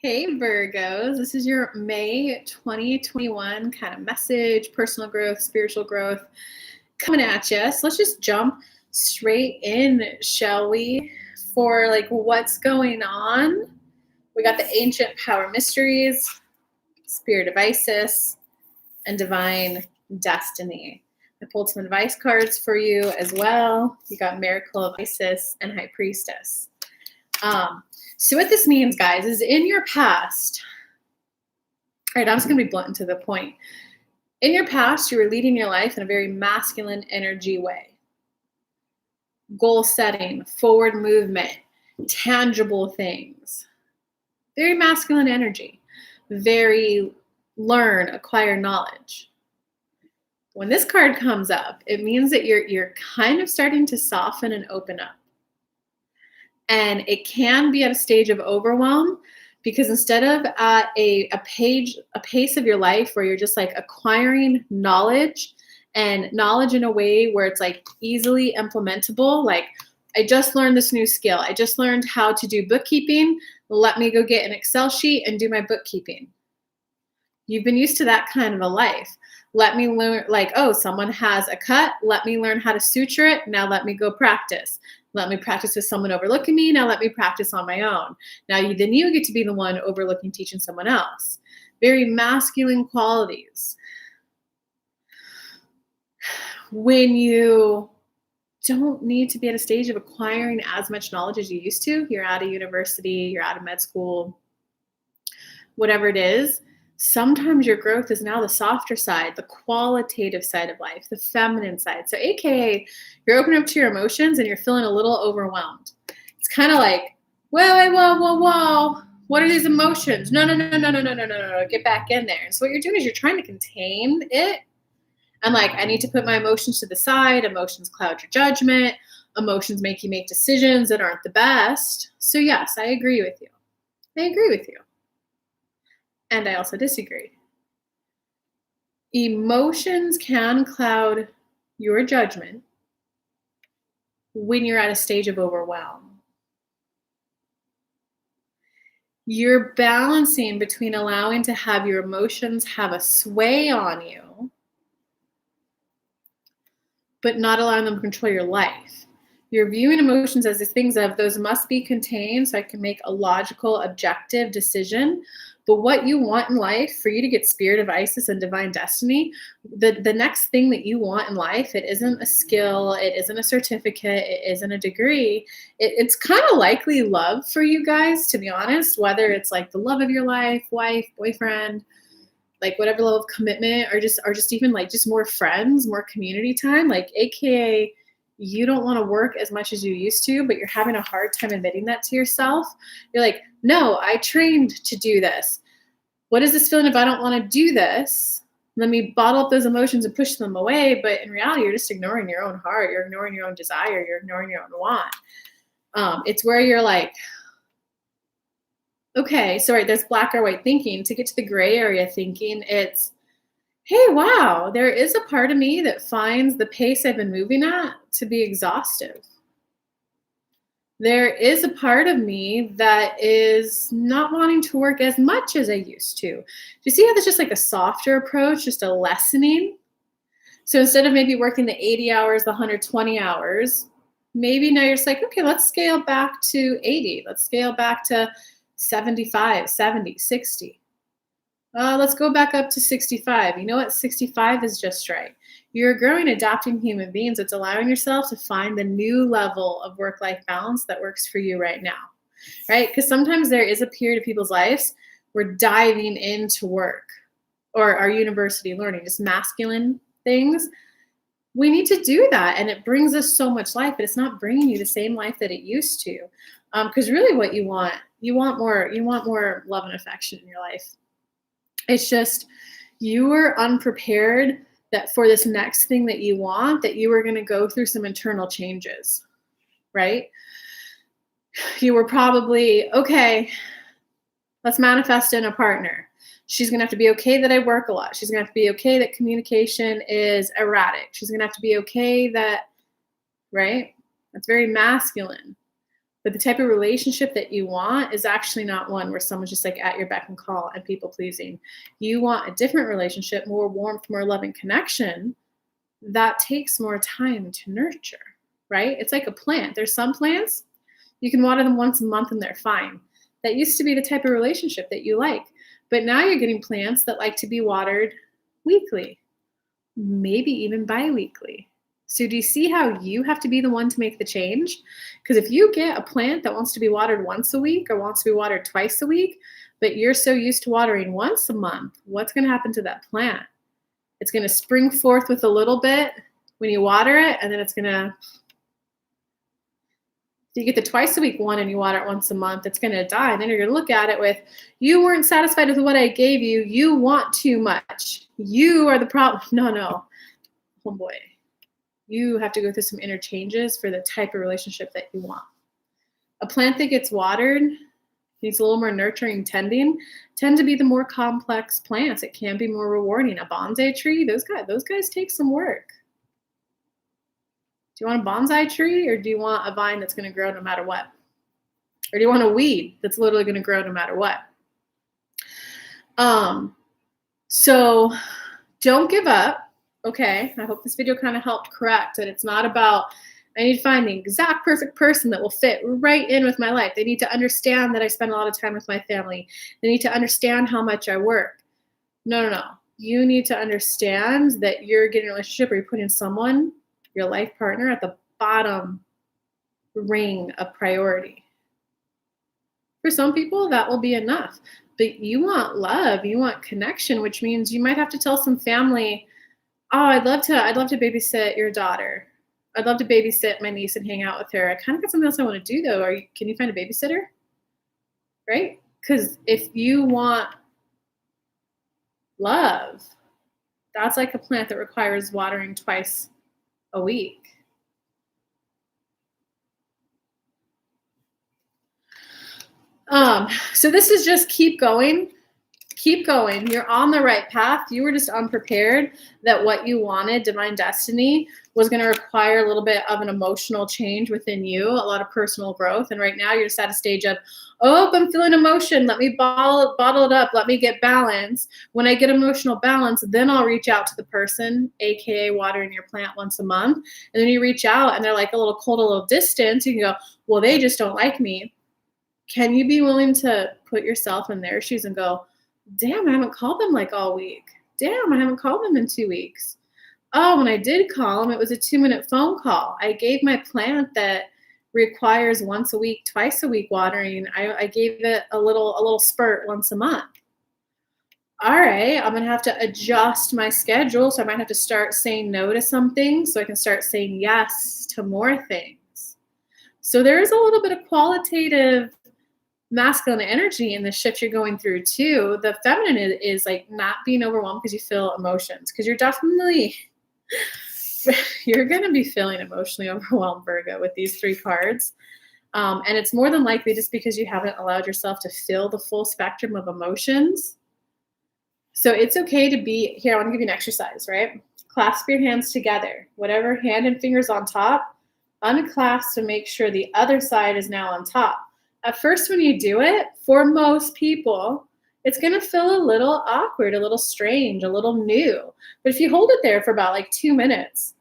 Hey Virgos, this is your May 2021 kind of message, personal growth, spiritual growth coming at you. So let's just jump straight in, shall we? For like what's going on. We got the ancient power mysteries, spirit of Isis, and divine destiny. I pulled some advice cards for you as well. You got Miracle of Isis and High Priestess. So what this means, guys, is in your past, all right, I'm just going to be blunt and to the point. In your past, you were leading your life in a very masculine energy way. Goal setting, forward movement, tangible things. Very masculine energy. Very learn, acquire knowledge. When this card comes up, it means that you're kind of starting to soften and open up. And it can be at a stage of overwhelm because instead of at a pace of your life where you're just like acquiring knowledge and knowledge in a way where it's like easily implementable, like I just learned this new skill. I just learned how to do bookkeeping. Let me go get an Excel sheet and do my bookkeeping. You've been used to that kind of a life. Let me learn, like, oh, someone has a cut. Let me learn how to suture it. Now let me go practice. Let me practice with someone overlooking me. Now let me practice on my own. Now then you get to be the one overlooking, teaching someone else. Very masculine qualities. When you don't need to be at a stage of acquiring as much knowledge as you used to, you're out of university, you're out of med school, whatever it is, sometimes your growth is now the softer side, the qualitative side of life, the feminine side. So AKA, you're opening up to your emotions and you're feeling a little overwhelmed. It's kind of like, whoa. What are these emotions? No. Get back in there. And so what you're doing is you're trying to contain it. And like, I need to put my emotions to the side. Emotions cloud your judgment. Emotions make you make decisions that aren't the best. So yes, I agree with you. And I also disagree. Emotions can cloud your judgment when you're at a stage of overwhelm. You're balancing between allowing to have your emotions have a sway on you, but not allowing them to control your life. You're viewing emotions as these things of those must be contained so I can make a logical, objective decision. But what you want in life, for you to get spirit of Isis and divine destiny, the next thing that you want in life, it isn't a skill, it isn't a certificate, it isn't a degree. It's kind of likely love for you guys, to be honest, whether it's like the love of your life, wife, boyfriend, like whatever level of commitment, or just even like just more friends, more community time, like AKA you don't want to work as much as you used to, but you're having a hard time admitting that to yourself. You're like, no, I trained to do this. What is this feeling if I don't want to do this? Let me bottle up those emotions and push them away. But in reality, you're just ignoring your own heart. You're ignoring your own desire. You're ignoring your own want. It's where you're like, okay, so right, there's black or white thinking. To get to the gray area thinking, it's, hey, wow, there is a part of me that finds the pace I've been moving at to be exhaustive. There is a part of me that is not wanting to work as much as I used to. Do you see how that's just like a softer approach, just a lessening? So instead of maybe working the 80 hours, the 120 hours, maybe now you're just like, okay, let's scale back to 80. Let's scale back to 75, 70, 60. Let's go back up to 65. You know what? 65 is just right. You're a growing, adapting human beings. It's allowing yourself to find the new level of work-life balance that works for you right now, right? Because sometimes there is a period of people's lives where diving into work or our university learning, just masculine things, we need to do that. And it brings us so much life, but it's not bringing you the same life that it used to. Because really what you want more love and affection in your life. It's just you were unprepared that for this next thing that you want, that you were going to go through some internal changes, right? You were probably, okay, let's manifest in a partner. She's going to have to be okay that I work a lot. She's going to have to be okay that communication is erratic. She's going to have to be okay that, right? That's very masculine. But the type of relationship that you want is actually not one where someone's just like at your beck and call and people pleasing. You want a different relationship, more warmth, more loving connection that takes more time to nurture, right? It's like a plant. There's some plants you can water them once a month and they're fine. That used to be the type of relationship that you like. But now you're getting plants that like to be watered weekly, maybe even bi-weekly. So do you see how you have to be the one to make the change? Because if you get a plant that wants to be watered once a week or wants to be watered twice a week, but you're so used to watering once a month, what's going to happen to that plant? It's going to spring forth with a little bit when you water it, and then it's going to, if you get the twice a week one and you water it once a month, it's going to die. And then you're going to look at it with, you weren't satisfied with what I gave you. You want too much. You are the problem. No, homeboy. You have to go through some inner changes for the type of relationship that you want. A plant that gets watered, needs a little more nurturing tending, tend to be the more complex plants. It can be more rewarding. A bonsai tree, those guys take some work. Do you want a bonsai tree, or do you want a vine that's going to grow no matter what? Or do you want a weed that's literally going to grow no matter what? So don't give up. Okay, I hope this video kind of helped correct that it's not about, I need to find the exact perfect person that will fit right in with my life. They need to understand that I spend a lot of time with my family. They need to understand how much I work. No. You need to understand that you're getting a relationship or you're putting someone, your life partner, at the bottom ring of priority. For some people, that will be enough. But you want love, you want connection, which means you might have to tell some family, oh, I'd love to babysit your daughter. I'd love to babysit my niece and hang out with her. I kind of got something else I want to do though. Can you find a babysitter? Right? Because if you want love, that's like a plant that requires watering twice a week. So this is just keep going. Keep going. You're on the right path. You were just unprepared that what you wanted, divine destiny, was going to require a little bit of an emotional change within you, a lot of personal growth. And right now you're just at a stage of, oh, I'm feeling emotion. Let me bottle it up. Let me get balance. When I get emotional balance, then I'll reach out to the person, AKA watering your plant once a month. And then you reach out and they're like a little cold, a little distant. You can go, well, they just don't like me. Can you be willing to put yourself in their shoes and go, damn, I haven't called them like all week. Damn, I haven't called them in 2 weeks. Oh, when I did call them, it was a 2-minute phone call. I gave my plant that requires once a week, twice a week watering. I gave it a little spurt once a month. All right, I'm going to have to adjust my schedule. So I might have to start saying no to some things so I can start saying yes to more things. So there's a little bit of qualitative masculine energy in the shift you're going through too. The feminine is like not being overwhelmed because you feel emotions, because you're going to be feeling emotionally overwhelmed, Virgo, with these 3 cards. And it's more than likely just because you haven't allowed yourself to feel the full spectrum of emotions. So it's okay to be here. I want to give you an exercise, right? Clasp your hands together, whatever hand and fingers on top, unclasp to make sure the other side is now on top. At first, when you do it, for most people, it's going to feel a little awkward, a little strange, a little new. But if you hold it there for about like 2 minutes,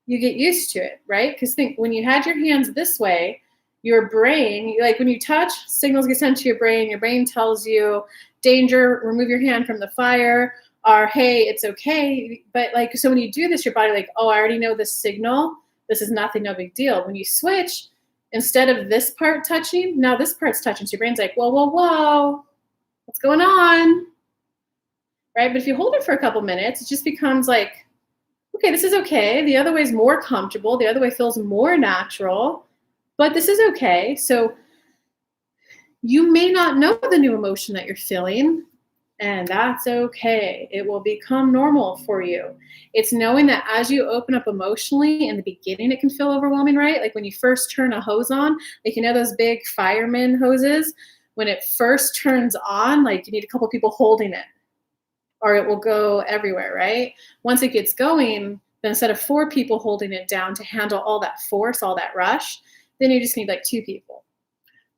you get used to it, right? Because think, when you had your hands this way, your brain, like when you touch, signals get sent to your brain tells you, danger, remove your hand from the fire, or hey, it's okay. But like, so when you do this, your body like, oh, I already know this signal. This is nothing, no big deal. When you switch, instead of this part touching, now this part's touching. So your brain's like, whoa, what's going on? Right? But if you hold it for a couple minutes, it just becomes like, okay, this is okay. The other way is more comfortable. The other way feels more natural, but this is okay. So you may not know the new emotion that you're feeling, and that's okay. It will become normal for you. It's knowing that as you open up emotionally, in the beginning, it can feel overwhelming, right? Like when you first turn a hose on, like, you know, those big fireman hoses, when it first turns on, like you need a couple people holding it or it will go everywhere, right? Once it gets going, then instead of 4 people holding it down to handle all that force, all that rush, then you just need like 2 people.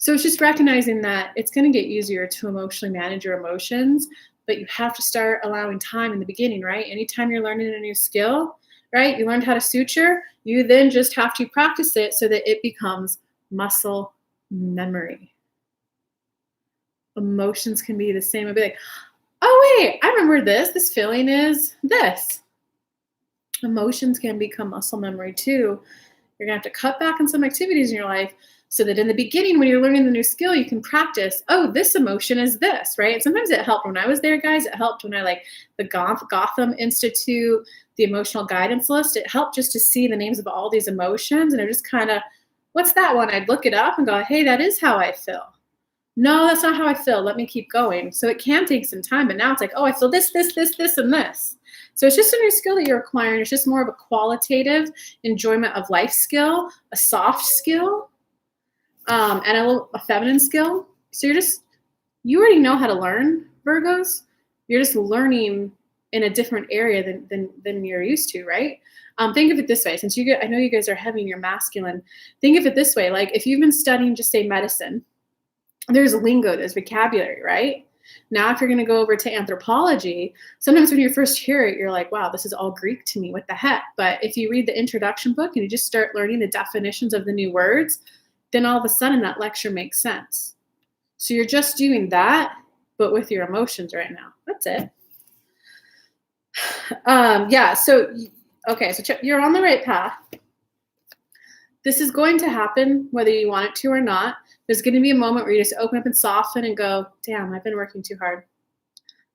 So it's just recognizing that it's going to get easier to emotionally manage your emotions, but you have to start allowing time in the beginning, right? Anytime you're learning a new skill, right? You learned how to suture, you then just have to practice it so that it becomes muscle memory. Emotions can be the same. I'll be like, oh, wait, I remember this. This feeling is this. Emotions can become muscle memory too. You're going to have to cut back on some activities in your life so that in the beginning, when you're learning the new skill, you can practice, oh, this emotion is this, right? And sometimes it helped when I was there, guys. It helped when I like the Gotham Institute, the emotional guidance list. It helped just to see the names of all these emotions. And it just kind of, what's that one? I'd look it up and go, hey, that is how I feel. No, that's not how I feel. Let me keep going. So it can take some time, but now it's like, oh, I feel this, and this. So it's just a new skill that you're acquiring. It's just more of a qualitative enjoyment of life skill, a soft skill, and a feminine skill. So you already know how to learn, Virgos. You're just learning in a different area than you're used to, right? Think of it this way. Since I know you guys are heavy and you're masculine, think of it this way. Like if you've been studying, just say medicine, there's lingo, there's vocabulary, right? Now, if you're going to go over to anthropology, sometimes when you first hear it, you're like, wow, this is all Greek to me. What the heck? But if you read the introduction book and you just start learning the definitions of the new words, then all of a sudden that lecture makes sense. So you're just doing that, but with your emotions right now. That's it. So you're on the right path. This is going to happen whether you want it to or not. There's going to be a moment where you just open up and soften and go, damn, I've been working too hard.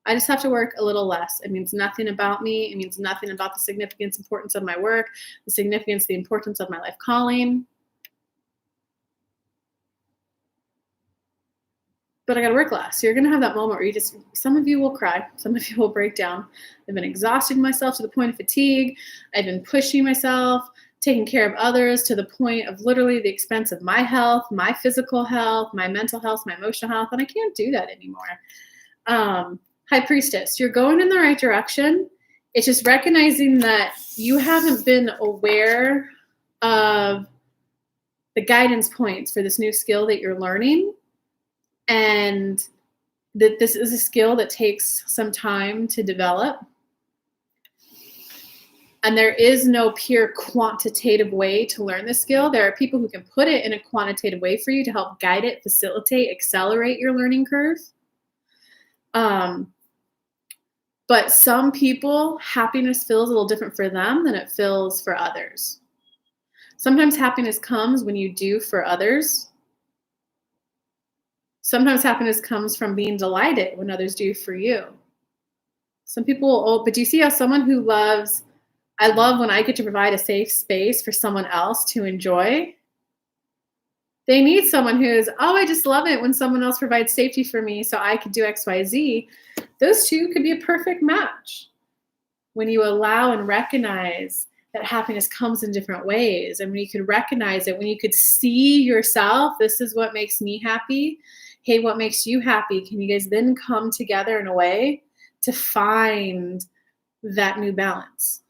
I just have to work a little less. It means nothing about me. It means nothing about the significance, importance of my work, the significance, the importance of my life calling. But I got to work less. So you're going to have that moment where some of you will cry. Some of you will break down. I've been exhausting myself to the point of fatigue. I've been pushing myself, taking care of others to the point of literally the expense of my health, my physical health, my mental health, my emotional health, and I can't do that anymore. High Priestess, you're going in the right direction. It's just recognizing that you haven't been aware of the guidance points for this new skill that you're learning, and that this is a skill that takes some time to develop. And there is no pure quantitative way to learn the skill. There are people who can put it in a quantitative way for you to help guide it, facilitate, accelerate your learning curve. But some people, happiness feels a little different for them than it feels for others. Sometimes happiness comes when you do for others. Sometimes happiness comes from being delighted when others do for you. Some people, but do you see how someone who loves, I love when I get to provide a safe space for someone else to enjoy. They need someone who's, I just love it when someone else provides safety for me so I could do X, Y, Z. Those two could be a perfect match. When you allow and recognize that happiness comes in different ways, and when you could recognize it, when you could see yourself, this is what makes me happy. Hey, what makes you happy? Can you guys then come together in a way to find that new balance?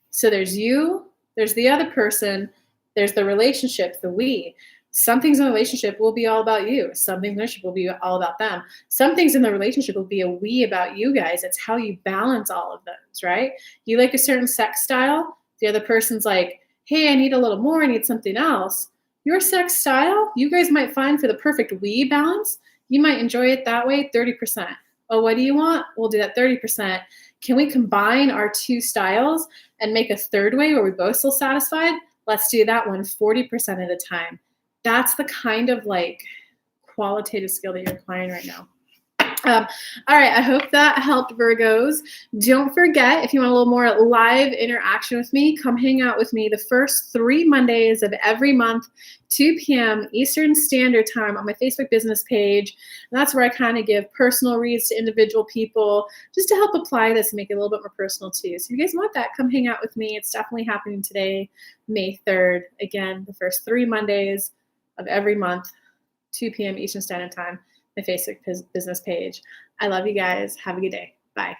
So there's you, there's the other person, there's the relationship, the we. Some things in the relationship will be all about you. Some things in the relationship will be all about them. Some things in the relationship will be a we about you guys. It's how you balance all of those, right? You like a certain sex style. The other person's like, hey, I need a little more. I need something else. Your sex style, you guys might find for the perfect we balance, you might enjoy it that way, 30%. Oh, what do you want? We'll do that 30%. Can we combine our two styles and make a third way where we both feel satisfied? Let's do that one 40% of the time. That's the kind of like qualitative skill that you're acquiring right now. All right, I hope that helped, Virgos. Don't forget, if you want a little more live interaction with me, come hang out with me the first 3 Mondays of every month, 2 p.m. Eastern Standard Time on my Facebook business page. And that's where I kind of give personal reads to individual people just to help apply this and make it a little bit more personal too. So if you guys want that, come hang out with me. It's definitely happening today, May 3rd. Again, the first 3 Mondays of every month, 2 p.m. Eastern Standard Time. My Facebook business page. I love you guys. Have a good day. Bye.